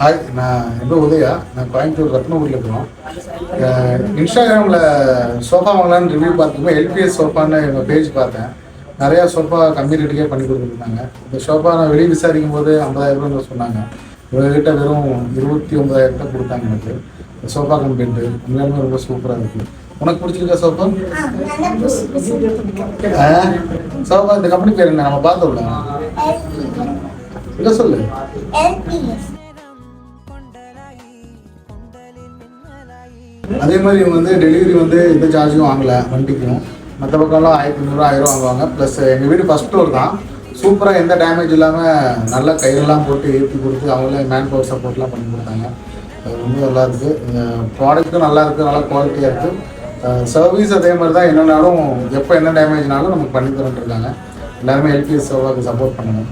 Hi, நான் உதயா. நான் கோயம்புத்தூர் ரத்னபுரியில் இருக்கிறோம். இன்ஸ்டாகிராமில் சோஃபா வாங்கலான்னு ரிவ்யூ பார்த்துக்கும்போது எல்பிஎஸ் சோஃபான்னு எங்கள் பேஜ் பார்த்தேன். நிறையா சோஃபா கம்மி ரேட்டுக்கே பண்ணி கொடுத்துருந்தாங்க. இந்த சோஃபா நான் வெளியே விசாரிக்கும் போது 50,000 சொன்னாங்க. இவங்ககிட்ட வெறும் 29,000 கொடுத்தாங்க. எனக்கு சோஃபா கம்பெனி உண்மையாலுமே ரொம்ப சூப்பராக இருக்குது. உனக்கு பிடிச்சிருக்கா சோஃபா? சோஃபா இந்த கம்பெனி பேர் என்ன? நம்ம பார்த்தோம்ல, இல்லை சொல்லு. அதே மாதிரி இவங்க டெலிவரி எந்த சார்ஜும் வாங்கலை வண்டிக்கும். மற்ற பக்கம்லாம் 1500 1000 வாங்குவாங்க. ப்ளஸ் எங்கள் வீடு ஃபஸ்ட் ஃப்ளோர் தான். சூப்பராக எந்த டேமேஜ் இல்லாமல் நல்லா கையெல்லாம் போட்டு ஏற்றி கொடுத்து அவங்களே மேன் பவர் சப்போர்ட்லாம் பண்ணி கொடுத்தாங்க. அது ரொம்ப நல்லாயிருக்கு. ப்ராடக்ட்டும் நல்லாயிருக்கு, நல்லா குவாலிட்டியாக இருக்குது. சர்வீஸ் அதே மாதிரி தான். என்னன்னாலும் எப்போ என்ன டேமேஜ்னாலும் நமக்கு பண்ணி தரேன்ருக்காங்க. எல்லாருமே எல்பிஎஸ் சோஃபாவுக்கு சப்போர்ட் பண்ணுங்கள்.